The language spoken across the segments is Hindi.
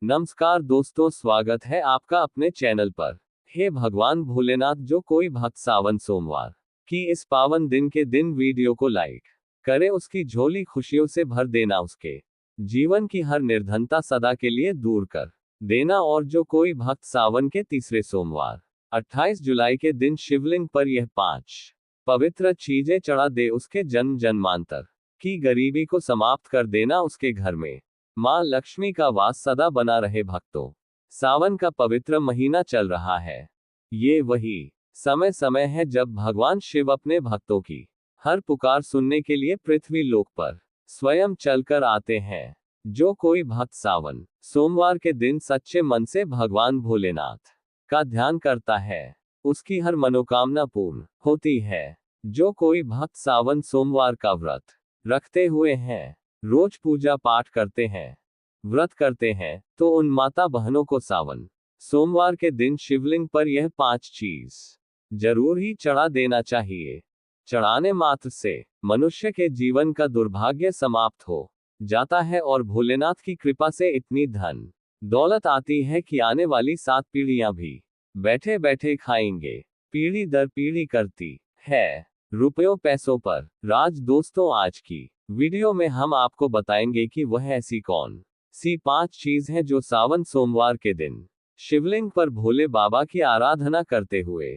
नमस्कार दोस्तों, स्वागत है आपका अपने चैनल पर। हे भगवान भोलेनाथ, जो कोई भक्त सावन सोमवार की इस पावन दिन के दिन वीडियो को लाइक करे, उसकी झोली खुशियों से भर देना, उसके जीवन की हर निर्धनता सदा के लिए दूर कर देना। और जो कोई भक्त सावन के तीसरे सोमवार 28 जुलाई के दिन शिवलिंग पर यह 5 पवित्र चीजें चढ़ा दे, उसके जन्म जन्मांतर की गरीबी को समाप्त कर देना, उसके घर में मां लक्ष्मी का वास सदा बना रहे। भक्तों, सावन का पवित्र महीना चल रहा है। ये वही समय है जब भगवान शिव अपने भक्तों की हर पुकार सुनने के लिए पृथ्वी लोक पर स्वयं चलकर आते हैं। जो कोई भक्त सावन सोमवार के दिन सच्चे मन से भगवान भोलेनाथ का ध्यान करता है, उसकी हर मनोकामना पूर्ण होती है। जो कोई भक्त सावन सोमवार का व्रत रखते हुए हैं, रोज पूजा पाठ करते हैं, व्रत करते हैं, तो उन माता बहनों को सावन सोमवार के दिन शिवलिंग पर यह 5 चीज जरूर ही चढ़ा देना चाहिए। चढ़ाने मात्र से मनुष्य के जीवन का दुर्भाग्य समाप्त हो जाता है और भोलेनाथ की कृपा से इतनी धन दौलत आती है कि आने वाली 7 पीढ़ियां भी बैठे बैठे खाएंगे। पीढ़ी दर पीढ़ी करती है रुपयों पैसों पर राज। दोस्तों, आज की वीडियो में हम आपको बताएंगे कि वह ऐसी कौन सी 5 चीज हैं जो सावन सोमवार के दिन शिवलिंग पर भोले बाबा की आराधना करते हुए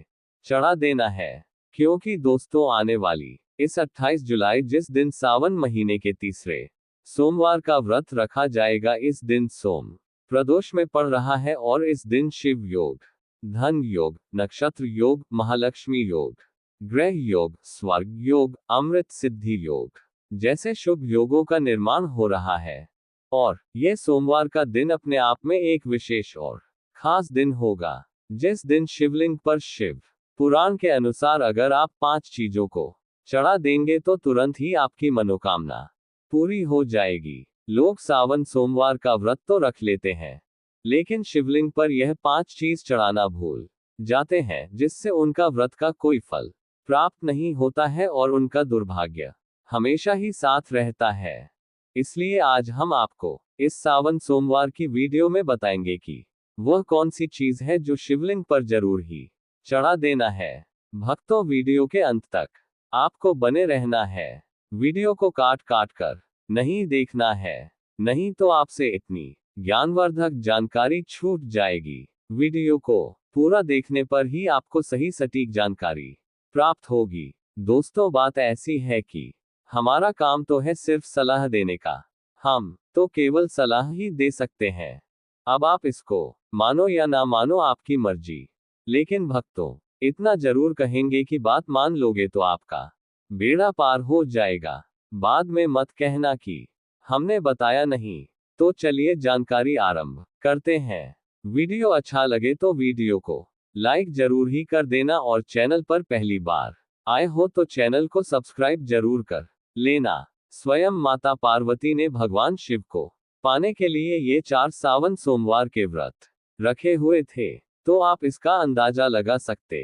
चढ़ा देना है। क्योंकि दोस्तों, आने वाली इस 28 जुलाई जिस दिन सावन महीने के तीसरे सोमवार का व्रत रखा जाएगा, इस दिन सोम प्रदोष में पड़ रहा है और इस दिन शिव योग, धन योग, नक्षत्र योग, महालक्ष्मी योग, ग्रह योग, स्वर्ग योग, अमृत सिद्धि योग जैसे शुभ योगों का निर्माण हो रहा है। और यह सोमवार का दिन अपने आप में एक विशेष और खास दिन होगा, जिस दिन शिवलिंग पर शिव पुराण के अनुसार अगर आप 5 चीजों को चढ़ा देंगे तो तुरंत ही आपकी मनोकामना पूरी हो जाएगी। लोग सावन सोमवार का व्रत तो रख लेते हैं, लेकिन शिवलिंग पर यह 5 चीज चढ़ाना भूल जाते हैं, जिससे उनका व्रत का कोई फल प्राप्त नहीं होता है और उनका दुर्भाग्य हमेशा ही साथ रहता है। इसलिए आज हम आपको इस सावन सोमवार की वीडियो में बताएंगे कि वह कौन सी चीज है जो शिवलिंग पर जरूर ही चढ़ा देना है। भक्तों, वीडियो के अंत तक आपको बने रहना है। वीडियो को काट काट कर नहीं देखना है, नहीं तो आपसे इतनी ज्ञानवर्धक जानकारी छूट जाएगी। वीडियो को पूरा देखने पर ही आपको सही सटीक जानकारी प्राप्त होगी। दोस्तों, बात ऐसी है कि हमारा काम तो है सिर्फ सलाह देने का, हम तो केवल सलाह ही दे सकते हैं। अब आप इसको मानो या ना मानो, आपकी मर्जी। लेकिन भक्तों, इतना जरूर कहेंगे कि बात मान लोगे तो आपका बेड़ा पार हो जाएगा। बाद में मत कहना कि हमने बताया नहीं। तो चलिए जानकारी आरंभ करते हैं। वीडियो अच्छा लगे तो वीडियो को लाइक जरूर ही कर देना और चैनल पर पहली बार आए हो तो चैनल को सब्सक्राइब जरूर कर लेना। स्वयं माता पार्वती ने भगवान शिव को पाने के लिए ये 4 सावन सोमवार के व्रत रखे हुए थे। तो आप इसका अंदाजा लगा सकते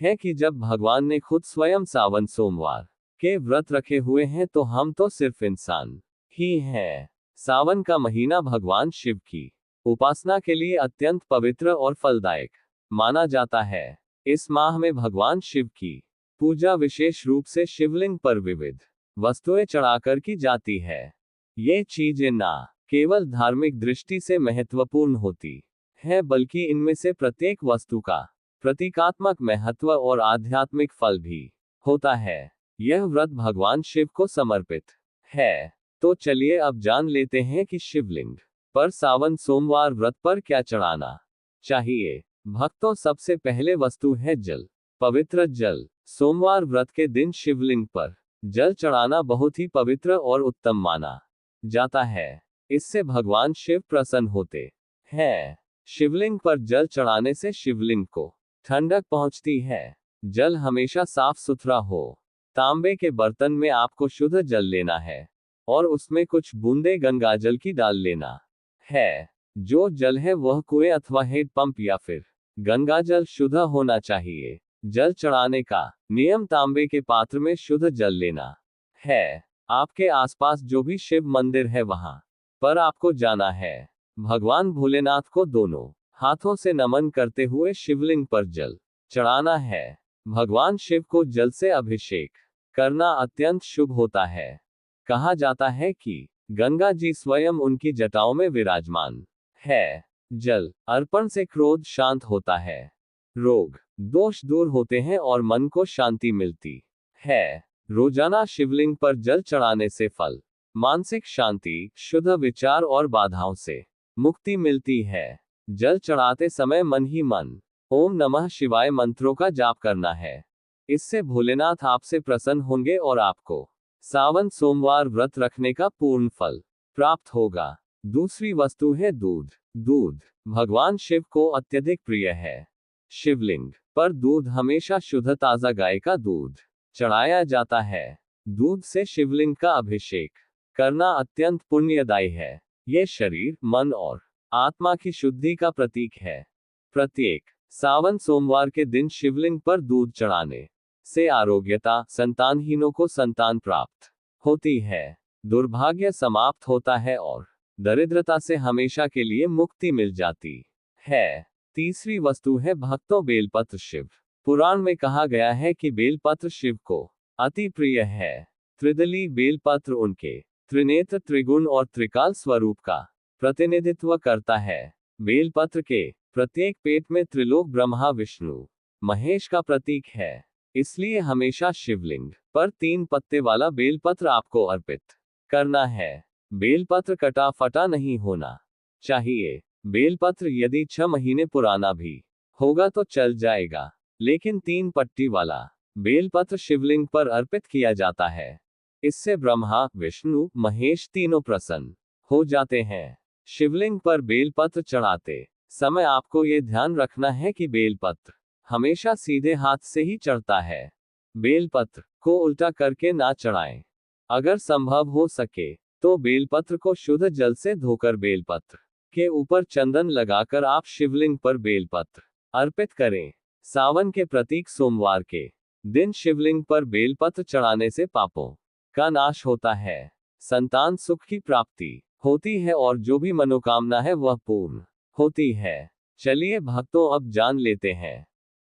हैं कि जब भगवान ने खुद स्वयं सावन सोमवार के व्रत रखे हुए हैं, तो हम तो सिर्फ इंसान ही हैं। सावन का महीना भगवान शिव की उपासना के लिए अत्यंत पवित्र और फलदायक माना जाता है। इस माह में भगवान शिव की पूजा विशेष रूप से शिवलिंग पर विविध वस्तुएं चढ़ाकर की जाती है। ये चीजें ना केवल धार्मिक दृष्टि से महत्वपूर्ण होती है, बल्कि इनमें से प्रत्येक वस्तु का प्रतीकात्मक महत्व और आध्यात्मिक फल भी होता है। यह व्रत भगवान शिव को समर्पित है। तो चलिए अब जान लेते हैं कि शिवलिंग पर सावन सोमवार व्रत पर क्या चढ़ाना चाहिए। भक्तों, सबसे पहले वस्तु है जल, पवित्र जल। सोमवार व्रत के दिन शिवलिंग पर जल चढ़ाना बहुत ही पवित्र और उत्तम माना जाता है। इससे भगवान शिव प्रसन्न होते हैं। शिवलिंग पर जल चढ़ाने से शिवलिंग को ठंडक पहुंचती है। जल हमेशा साफ सुथरा हो। तांबे के बर्तन में आपको शुद्ध जल लेना है और उसमें कुछ बूंदे गंगाजल की डाल लेना है। जो जल है वह कुएं अथवा हैंडपंप या फिर गंगाजल शुद्ध होना चाहिए। जल चढ़ाने का नियम तांबे के पात्र में शुद्ध जल लेना है। आपके आसपास जो भी शिव मंदिर है वहां पर आपको जाना है। भगवान भोलेनाथ को दोनों हाथों से नमन करते हुए शिवलिंग पर जल चढ़ाना है। भगवान शिव को जल से अभिषेक करना अत्यंत शुभ होता है। कहा जाता है कि गंगा जी स्वयं उनकी जटाओं में विराजमान है। जल अर्पण से क्रोध शांत होता है, रोग दोष दूर होते हैं और मन को शांति मिलती है। रोजाना शिवलिंग पर जल चढ़ाने से फल, मानसिक शांति, शुद्ध विचार और बाधाओं से मुक्ति मिलती है। जल चढ़ाते समय मन ही मन ओम नमः शिवाय मंत्रों का जाप करना है। इससे भोलेनाथ आपसे प्रसन्न होंगे और आपको सावन सोमवार व्रत रखने का पूर्ण फल प्राप्त होगा। दूसरी वस्तु है दूध। दूध भगवान शिव को अत्यधिक प्रिय है। शिवलिंग पर दूध हमेशा शुद्ध ताजा गाय का दूध चढ़ाया जाता है। दूध से शिवलिंग का अभिषेक करना अत्यंत पुण्यदायी है। यह शरीर, मन और आत्मा की शुद्धि का प्रतीक है। प्रत्येक सावन सोमवार के दिन शिवलिंग पर दूध चढ़ाने से आरोग्यता, संतानहीनों को संतान प्राप्त होती है, दुर्भाग्य समाप्त होता है और दरिद्रता से हमेशा के लिए मुक्ति मिल जाती है। तीसरी वस्तु है भक्तों बेलपत्र। शिव पुराण में कहा गया है कि बेलपत्र शिव को अति प्रिय है। त्रिदली बेलपत्र उनके त्रिनेत्र, त्रिगुण और त्रिकाल स्वरूप का प्रतिनिधित्व करता है। बेलपत्र के प्रत्येक पेट में त्रिलोक ब्रह्मा विष्णु महेश का प्रतीक है। इसलिए हमेशा शिवलिंग पर 3 पत्ते वाला बेलपत्र आपको अर्पित करना है। बेलपत्र कटा फटा नहीं होना चाहिए। बेलपत्र यदि 6 महीने पुराना भी होगा तो चल जाएगा, लेकिन 3 पट्टी वाला बेलपत्र शिवलिंग पर अर्पित किया जाता है। इससे ब्रह्मा, विष्णु, महेश तीनों प्रसन्न हो जाते हैं। शिवलिंग पर बेलपत्र चढ़ाते समय आपको ये ध्यान रखना है कि बेलपत्र हमेशा सीधे हाथ से ही चढ़ता है। बेलपत्र को उल्टा करके ना चढ़ाएं। अगर संभव हो सके तो बेलपत्र को शुद्ध जल से धोकर बेलपत्र के ऊपर चंदन लगाकर आप शिवलिंग पर बेलपत्र अर्पित करें। सावन के प्रतीक सोमवार के दिन शिवलिंग पर बेलपत्र चढ़ाने से पापों का नाश होता है, संतान सुख की प्राप्ति होती है और जो भी मनोकामना है वह पूर्ण होती है। चलिए भक्तों, अब जान लेते हैं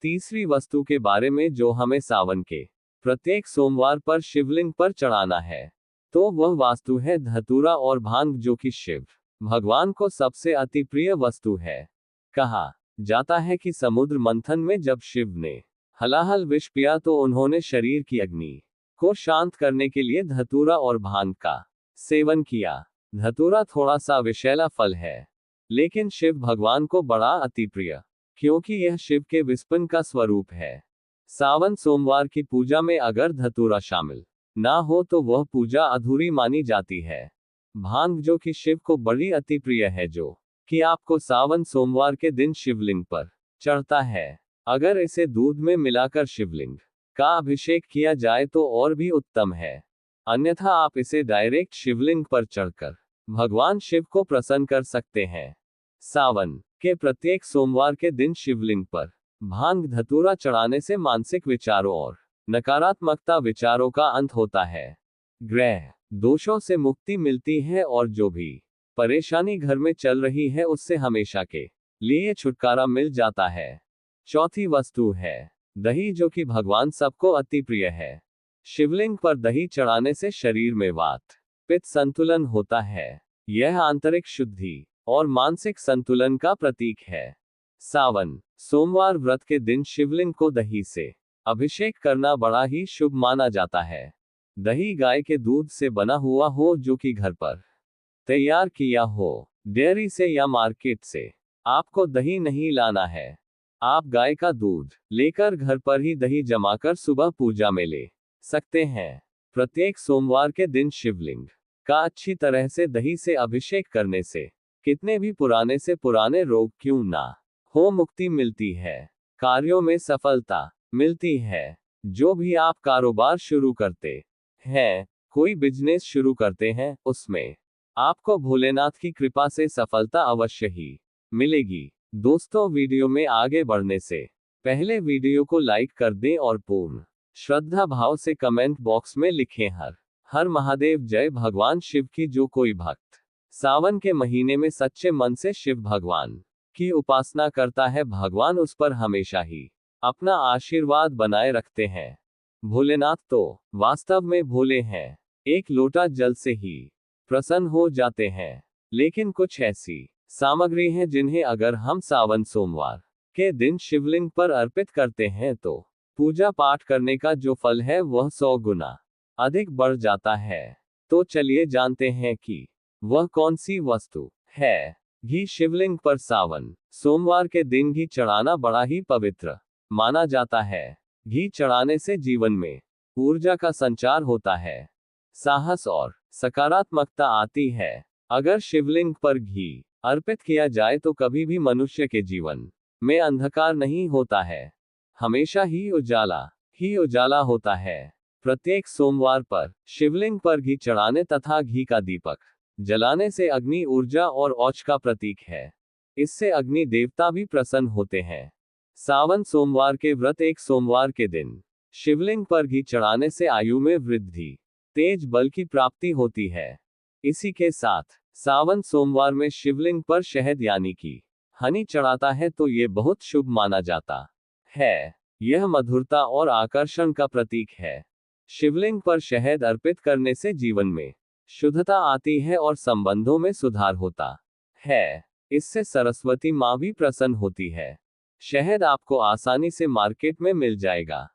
तीसरी वस्तु के बारे में जो हमें सावन के प्रत्येक सोमवार पर शिवलिंग पर चढ़ाना है। तो वह वस्तु है धतूरा और भांग, जो कि शिव भगवान को सबसे अति प्रिय वस्तु है। कहा जाता है कि समुद्र मंथन में जब शिव ने हलाहल विष पिया तो उन्होंने शरीर की अग्नि को शांत करने के लिए धतूरा और भांग का सेवन किया। धतूरा थोड़ा सा विषैला फल है, लेकिन शिव भगवान को बड़ा अति प्रिय, क्योंकि यह शिव के विस्पन का स्वरूप है। सावन सोमवार की पूजा में अगर धतूरा शामिल ना हो तो वह पूजा अधूरी मानी जाती है। भांग, जो कि शिव को बड़ी अति प्रिय है, जो कि आपको सावन सोमवार के दिन शिवलिंग पर चढ़ता है। अगर इसे दूध में मिलाकर शिवलिंग का अभिषेक किया जाए तो और भी उत्तम है, अन्यथा आप इसे डायरेक्ट शिवलिंग पर चढ़कर भगवान शिव को प्रसन्न कर सकते हैं। सावन के प्रत्येक सोमवार के दिन शिवलिंग पर भांग धतूरा चढ़ाने से मानसिक विचारों और नकारात्मकता विचारों का अंत होता है, ग्रह दोषों से मुक्ति मिलती है और जो भी परेशानी घर में चल रही है उससे हमेशा के लिए छुटकारा मिल जाता है। चौथी वस्तु है दही, जो कि भगवान सबको अति प्रिय है। शिवलिंग पर दही चढ़ाने से शरीर में वात पित्त संतुलन होता है। यह आंतरिक शुद्धि और मानसिक संतुलन का प्रतीक है। सावन सोमवार व्रत के दिन शिवलिंग को दही से अभिषेक करना बड़ा ही शुभ माना जाता है। दही गाय के दूध से बना हुआ हो, जो कि घर पर तैयार किया हो, डेयरी से या मार्केट से। आपको दही नहीं लाना है, आप गाय का दूध लेकर घर पर ही दही जमाकर सुबह पूजा में ले सकते हैं। प्रत्येक सोमवार के दिन शिवलिंग का अच्छी तरह से दही से अभिषेक करने से कितने भी पुराने से पुराने रोग क्यों ना हो, मुक्ति मिलती है, कार्यों में सफलता मिलती है। जो भी आप कारोबार शुरू करते हैं, कोई बिजनेस शुरू करते हैं, उसमें आपको भोलेनाथ की कृपा से सफलता अवश्य ही मिलेगी। दोस्तों, वीडियो में आगे बढ़ने से पहले वीडियो को लाइक कर दें और पूर्ण श्रद्धा भाव से कमेंट बॉक्स में लिखें हर हर महादेव, जय भगवान शिव की। जो कोई भक्त सावन के महीने में सच्चे मन से शिव भगवान की उपासना करता है, भगवान उस पर हमेशा ही अपना आशीर्वाद बनाए रखते हैं। भोलेनाथ तो वास्तव में भोले हैं, एक लोटा जल से ही प्रसन्न हो जाते हैं। लेकिन कुछ ऐसी सामग्री हैं जिन्हें अगर हम सावन सोमवार के दिन शिवलिंग पर अर्पित करते हैं तो पूजा पाठ करने का जो फल है वह 100 गुना अधिक बढ़ जाता है। तो चलिए जानते हैं कि वह कौन सी वस्तु है। घी। शिवलिंग पर सावन सोमवार के दिन घी चढ़ाना बड़ा ही पवित्र माना जाता है। घी चढ़ाने से जीवन में ऊर्जा का संचार होता है, साहस और सकारात्मकता आती है। अगर शिवलिंग पर घी अर्पित किया जाए तो कभी भी मनुष्य के जीवन में अंधकार नहीं होता है, हमेशा ही उजाला होता है। प्रत्येक सोमवार पर शिवलिंग पर घी चढ़ाने तथा घी का दीपक जलाने से अग्नि ऊर्जा और औच का प्रतीक है। इससे अग्नि देवता भी प्रसन्न होते हैं। सावन सोमवार के व्रत। एक सोमवार के दिन शिवलिंग पर घी चढ़ाने से आयु में वृद्धि, तेज बल की प्राप्ति होती है। इसी के साथ सावन सोमवार में शिवलिंग पर शहद यानी कि हनी चढ़ाता है तो ये बहुत शुभ माना जाता है। यह मधुरता और आकर्षण का प्रतीक है। शिवलिंग पर शहद अर्पित करने से जीवन में शुद्धता आती है और संबंधों में सुधार होता है। इससे सरस्वती माँ भी प्रसन्न होती है। शहद आपको आसानी से मार्केट में मिल जाएगा।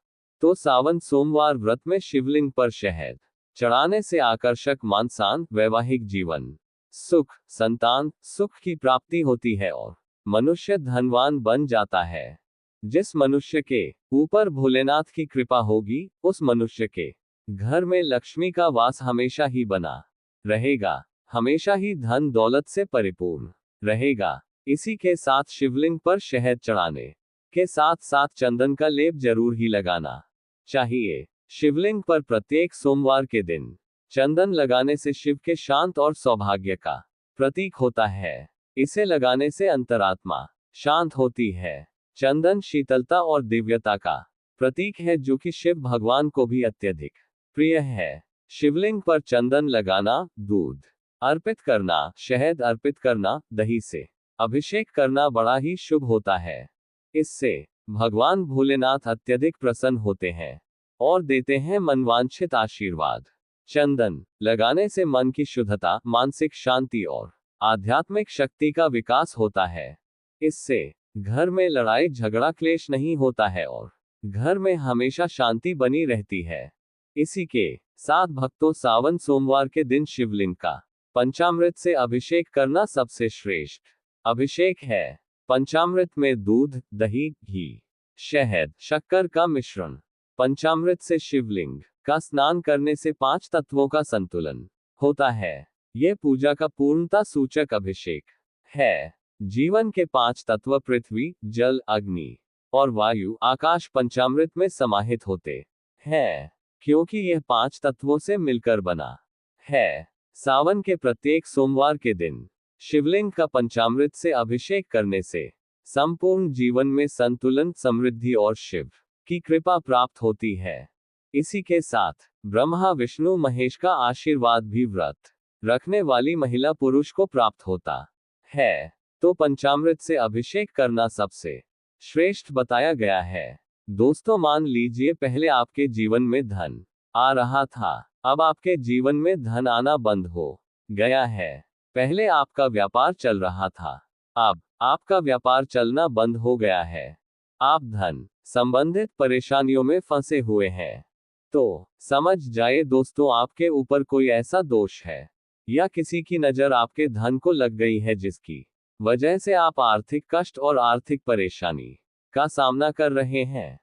तो सावन सोमवार व्रत में शिवलिंग पर शहद चढ़ाने से आकर्षक मानसान वैवाहिक जीवन, सुख, संतान सुख की प्राप्ति होती है और मनुष्य धनवान बन जाता है। जिस मनुष्य के ऊपर भोलेनाथ की कृपा होगी उस मनुष्य के घर में लक्ष्मी का वास हमेशा ही बना रहेगा, हमेशा ही धन दौलत से परिपूर्ण रहेगा। इसी के साथ शिवलिंग पर शहद चढ़ाने के साथ साथ चंदन का लेप जरूर ही लगाना चाहिए। शिवलिंग पर प्रत्येक सोमवार के दिन चंदन लगाने से शिव के शांत और सौभाग्य का प्रतीक होता है। इसे लगाने से अंतरात्मा शांत होती है। चंदन शीतलता और दिव्यता का प्रतीक है जो कि शिव भगवान को भी अत्यधिक प्रिय है। शिवलिंग पर चंदन लगाना, दूध अर्पित करना, शहद अर्पित करना, दही से अभिषेक करना बड़ा ही शुभ होता है। इससे भगवान भोलेनाथ अत्यधिक प्रसन्न होते हैं और देते हैं मनवांछित आशीर्वाद। चंदन लगाने से मन की शुद्धता, मानसिक शांति और आध्यात्मिक शक्ति का विकास होता है। इससे घर में लड़ाई झगड़ा क्लेश नहीं होता है और घर में हमेशा शांति बनी रहती है। इसी के साथ भक्तों सावन सोमवार के दिन शिवलिंग का पंचामृत से अभिषेक करना सबसे श्रेष्ठ अभिषेक है। पंचामृत में दूध, दही, घी, शहद, शक्कर का मिश्रण। पंचामृत से शिवलिंग का स्नान करने से 5 तत्वों का संतुलन होता है। यह पूजा का पूर्णता सूचक अभिषेक है। जीवन के 5 तत्व पृथ्वी, जल, अग्नि और वायु, आकाश पंचामृत में समाहित होते हैं, क्योंकि यह 5 तत्वों से मिलकर बना है। सावन के प्रत्येक सोमवार के दिन शिवलिंग का पंचामृत से अभिषेक करने से संपूर्ण जीवन में संतुलन, समृद्धि और शिव की कृपा प्राप्त होती है। इसी के साथ ब्रह्मा विष्णु महेश का आशीर्वाद भी व्रत रखने वाली महिला पुरुष को प्राप्त होता है। तो पंचामृत से अभिषेक करना सबसे श्रेष्ठ बताया गया है। दोस्तों मान लीजिए पहले आपके जीवन में धन आ रहा था, अब आपके जीवन में धन आना बंद हो गया है। पहले आपका व्यापार चल रहा था, अब आपका व्यापार चलना बंद हो गया है। आप धन संबंधित परेशानियों में फंसे हुए हैं। तो समझ जाए दोस्तों आपके ऊपर कोई ऐसा दोष है या किसी की नजर आपके धन को लग गई है जिसकी वजह से आप आर्थिक कष्ट और आर्थिक परेशानी का सामना कर रहे हैं।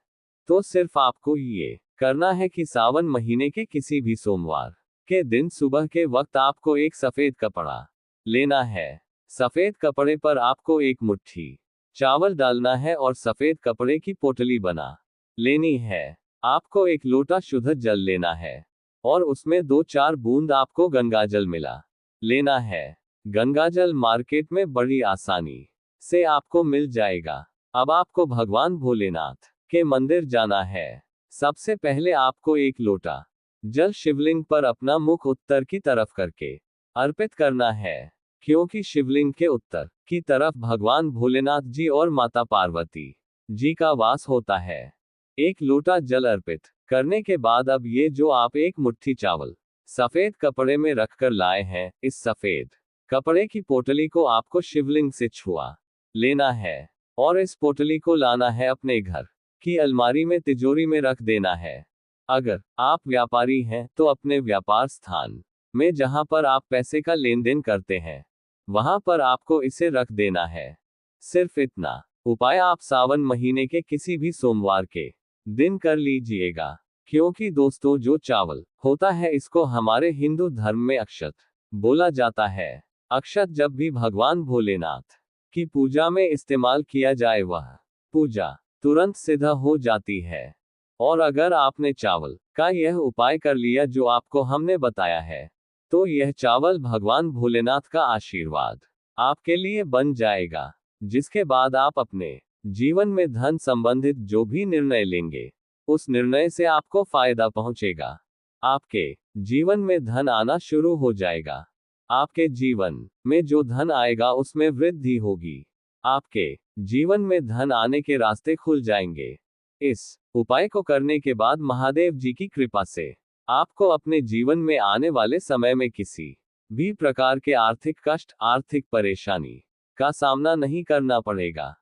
तो सिर्फ आपको ये करना है कि सावन महीने के किसी भी सोमवार के दिन सुबह के वक्त आपको एक सफेद कपड़ा लेना है। सफेद कपड़े पर आपको एक मुट्ठी चावल डालना है और सफेद कपड़े की पोटली बना लेनी है। आपको एक लोटा शुद्ध जल लेना है और उसमें 2-4 बूंद आपको गंगाजल मिला लेना है। गंगाजल मार्केट में बड़ी आसानी से आपको मिल जाएगा। अब आपको भगवान भोलेनाथ के मंदिर जाना है। सबसे पहले आपको एक लोटा जल शिवलिंग पर अपना मुख उत्तर की तरफ करके अर्पित करना है। क्योंकि शिवलिंग के उत्तर की तरफ भगवान भोलेनाथ जी और माता पार्वती जी का वास होता है। एक लोटा जल अर्पित करने के बाद अब ये जो आप एक मुट्ठी चावल सफेद कपड़े में रखकर लाए हैं, इस सफेद कपड़े की पोटली को आपको शिवलिंग से छुआ लेना है और इस पोटली को लाना है अपने घर की अलमारी में तिजोरी में रख देना है। अगर आप व्यापारी हैं तो अपने व्यापार स्थान में जहां पर आप पैसे का लेन देन करते हैं वहां पर आपको इसे रख देना है। सिर्फ इतना उपाय आप सावन महीने के किसी भी सोमवार के दिन कर लीजिएगा। क्योंकि दोस्तों जो चावल होता है इसको हमारे हिंदू धर्म में अक्षत बोला जाता है। अक्षत जब भी भगवान भोलेनाथ की पूजा में इस्तेमाल किया जाए वह पूजा तुरंत सिद्ध हो जाती है। और अगर आपने चावल का यह उपाय कर लिया जो आपको हमने बताया है तो यह चावल भगवान भोलेनाथ का आशीर्वाद आपके लिए बन जाएगा, जिसके बाद आप अपने जीवन में धन संबंधित जो भी निर्णय लेंगे उस निर्णय से आपको फायदा पहुंचेगा। आपके जीवन में धन आना शुरू हो जाएगा। आपके जीवन में जो धन आएगा उसमें वृद्धि होगी। आपके जीवन में धन आने के रास्ते खुल जाएंगे। इस उपाय को करने के बाद महादेव जी की कृपा से आपको अपने जीवन में आने वाले समय में किसी भी प्रकार के आर्थिक कष्ट, आर्थिक परेशानी का सामना नहीं करना पड़ेगा।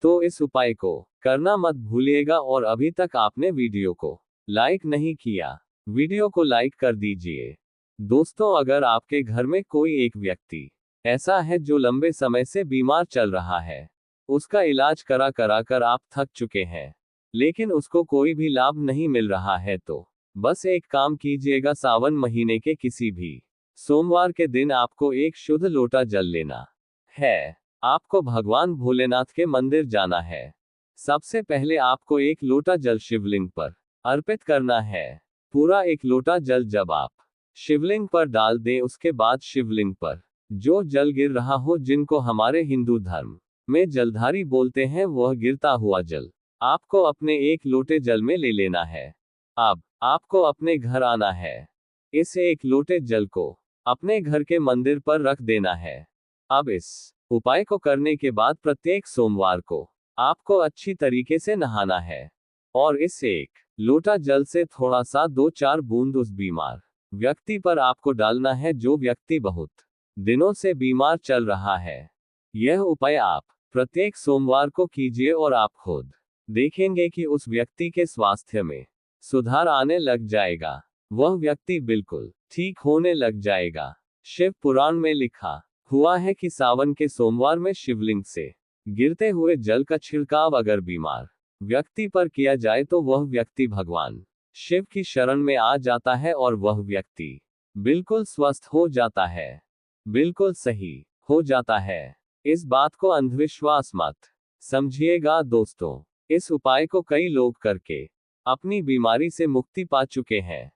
तो इस उपाय को करना मत भूलिएगा। और अभी तक आपने वीडियो को लाइक नहीं किया, वीडियो को लाइक कर दीजिए। दोस्तों अगर आपके घर में कोई एक व्यक्ति ऐसा है जो लंबे समय से बीमार चल रहा है, उसका इलाज करा कर आप थक चुके हैं लेकिन उसको कोई भी लाभ नहीं मिल रहा है, तो बस एक काम कीजिएगा, सावन महीने के किसी भी सोमवार के दिन आपको एक शुद्ध लोटा जल लेना है। आपको भगवान भोलेनाथ के मंदिर जाना है। सबसे पहले आपको एक लोटा जल शिवलिंग पर अर्पित करना है। पूरा एक लोटा जल जब आप शिवलिंग पर डाल दें उसके बाद शिवलिंग पर जो जल गिर रहा हो, जिनको हमारे हिंदू धर्म में जलधारी बोलते हैं, वह गिरता हुआ जल आपको अपने एक लोटे जल में ले लेना है। अब आपको अपने घर आना है। इस एक लोटे जल को अपने घर के मंदिर पर रख देना है। अब इस उपाय को करने के बाद प्रत्येक सोमवार को आपको अच्छी तरीके से नहाना है और इस एक लोटा जल से थोड़ा सा 2-4 बूंद उस बीमार व्यक्ति पर आपको डालना है जो व्यक्ति बहुत दिनों से बीमार चल रहा है। यह उपाय आप प्रत्येक सोमवार को कीजिए और आप खुद देखेंगे कि उस व्यक्ति के स्वास्थ्य में सुधार आने लग जाएगा। वह व्यक्ति बिल्कुल ठीक होने लग जाएगा। शिव पुराण में लिखा हुआ है कि सावन के सोमवार में शिवलिंग से गिरते हुए जल का छिड़काव अगर बीमार व्यक्ति पर किया जाए तो वह व्यक्ति भगवान शिव की शरण में आ जाता है और वह व्यक्ति बिल्कुल स्वस्थ हो जाता है, बिल्कुल सही हो जाता है। इस बात को अंधविश्वास मत समझिएगा दोस्तों। इस उपाय को कई लोग करके अपनी बीमारी से मुक्ति पा चुके हैं,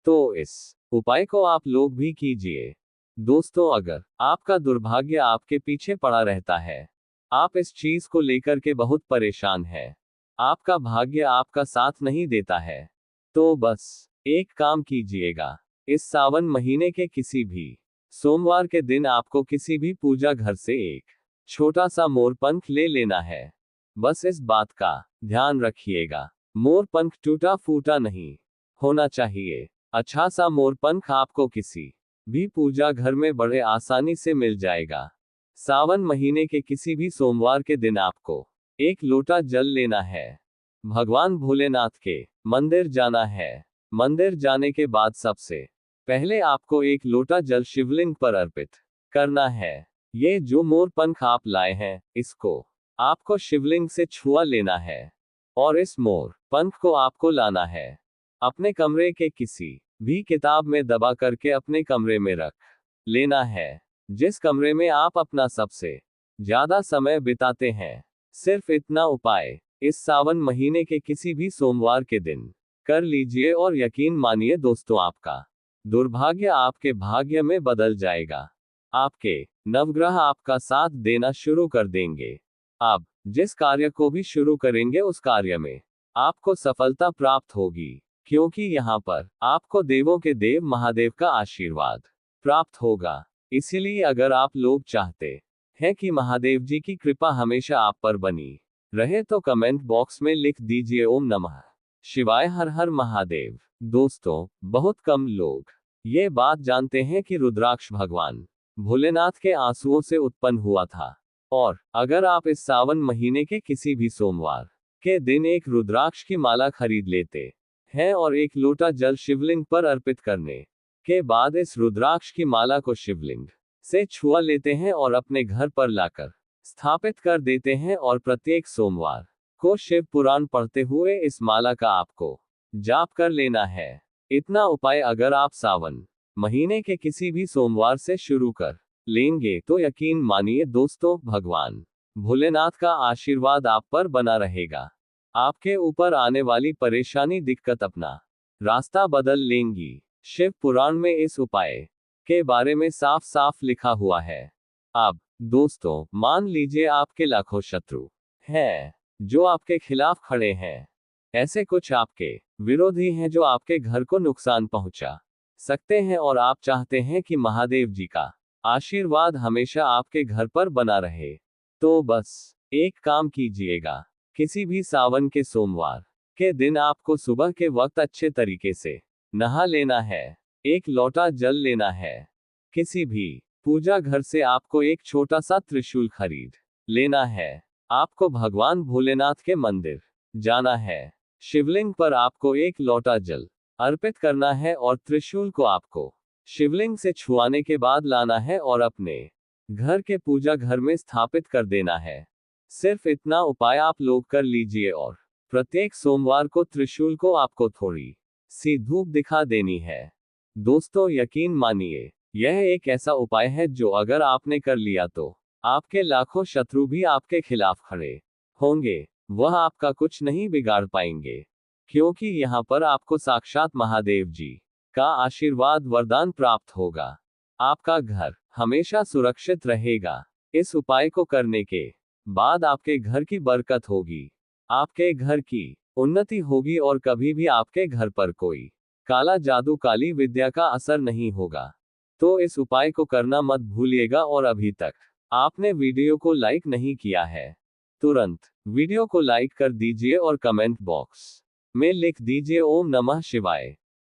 तो इस उपाय को आप लोग भी कीजिए। दोस्तों अगर आपका दुर्भाग्य आपके पीछे पड़ा रहता है, आप इस चीज को लेकर के बहुत परेशान हैं, आपका भाग्य आपका साथ नहीं देता है, तो बस एक काम कीजिएगा। इस सावन महीने के किसी भी सोमवार के दिन आपको किसी भी पूजा घर से एक छोटा सा मोरपंख ले लेना है। बस इस बात का ध्यान रखिएगा, मोरपंख टूटा फूटा नहीं होना चाहिए। अच्छा सा मोरपंख आपको किसी भी पूजा घर में बड़े आसानी से मिल जाएगा। सावन महीने के किसी भी सोमवार के दिन आपको एक लोटा जल लेना है, भगवान भोलेनाथ के मंदिर जाना है। मंदिर जाने के बाद सबसे पहले आपको एक लोटा जल शिवलिंग पर अर्पित करना है। ये जो मोरपंख आप लाए हैं, इसको आपको शिवलिंग से छुआ लेना है और इस मोर पंख को आपको लाना है अपने कमरे के किसी भी किताब में दबा करके अपने कमरे में रख लेना है, जिस कमरे में आप अपना सबसे ज्यादा समय बिताते हैं। सिर्फ इतना उपाय इस सावन महीने के किसी भी सोमवार के दिन कर लीजिए और यकीन मानिए दोस्तों, आपका दुर्भाग्य आपके भाग्य में बदल जाएगा। आपके नवग्रह आपका साथ देना शुरू कर देंगे। आप जिस कार्य को भी शुरू करेंगे उस कार्य में आपको सफलता प्राप्त होगी, क्योंकि यहाँ पर आपको देवों के देव महादेव का आशीर्वाद प्राप्त होगा। इसीलिए अगर आप लोग चाहते हैं कि महादेव जी की कृपा हमेशा आप पर बनी रहे तो कमेंट बॉक्स में लिख दीजिए ओम नमः शिवाय, हर हर महादेव। दोस्तों, बहुत कम लोग ये बात जानते हैं कि रुद्राक्ष भगवान भोलेनाथ के आंसुओं से उत्पन्न हुआ था। और अगर आप इस सावन महीने के किसी भी सोमवार के दिन एक रुद्राक्ष की माला खरीद लेते हैं और एक लोटा जल शिवलिंग पर अर्पित करने के बाद इस रुद्राक्ष की माला को शिवलिंग से छुआ लेते हैं और अपने घर पर लाकर स्थापित कर देते हैं और प्रत्येक सोमवार को शिव पुराण पढ़ते हुए इस माला का आपको जाप कर लेना है। इतना उपाय अगर आप सावन महीने के किसी भी सोमवार से शुरू कर लेंगे तो यकीन मानिए दोस्तों, भगवान भोलेनाथ का आशीर्वाद आप पर बना रहेगा। आपके ऊपर आने वाली परेशानी दिक्कत अपना रास्ता बदल लेंगी। शिव पुराण में इस उपाय के बारे में साफ साफ लिखा हुआ है। अब दोस्तों, मान लीजिए आपके लाखों शत्रु हैं जो आपके खिलाफ खड़े हैं। ऐसे कुछ आपके विरोधी हैं जो आपके घर को नुकसान पहुंचा सकते हैं और आप चाहते हैं कि महादेव जी का आशीर्वाद हमेशा आपके घर पर बना रहे। तो बस एक काम कीजिएगा, किसी भी सावन के सोमवार के दिन आपको सुबह के वक्त अच्छे तरीके से नहा लेना है, एक लोटा जल लेना है। किसी भी पूजा घर से आपको एक छोटा सा त्रिशूल खरीद लेना है। आपको भगवान भोलेनाथ के मंदिर जाना है। शिवलिंग पर आपको एक लोटा जल अर्पित करना है और त्रिशूल को आपको शिवलिंग से छुआने के बाद लाना है और अपने घर के पूजा घर में स्थापित कर देना है। सिर्फ इतना उपाय आप लोग कर लीजिए और प्रत्येक सोमवार को त्रिशूल को आपको थोड़ी सी धूप दिखा देनी है। दोस्तों, यकीन मानिए यह एक ऐसा उपाय है जो अगर आपने कर लिया तो आपके लाखों शत्रु भी आपके खिलाफ खड़े होंगे, वह आपका कुछ नहीं बिगाड़ पाएंगे, क्योंकि यहाँ पर आपको साक्षात महादेव जी का आशीर्वाद वरदान प्राप्त होगा। आपका घर हमेशा सुरक्षित रहेगा। इस उपाय को करने के बाद आपके घर की बरकत होगी, आपके घर की उन्नति होगी और कभी भी आपके घर पर कोई काला जादू काली विद्या का असर नहीं होगा। तो इस उपाय को करना मत भूलिएगा और अभी तक आपने वीडियो को लाइक नहीं किया है, तुरंत वीडियो को लाइक कर दीजिए और कमेंट बॉक्स में लिख दीजिए ओम नमः शिवाय।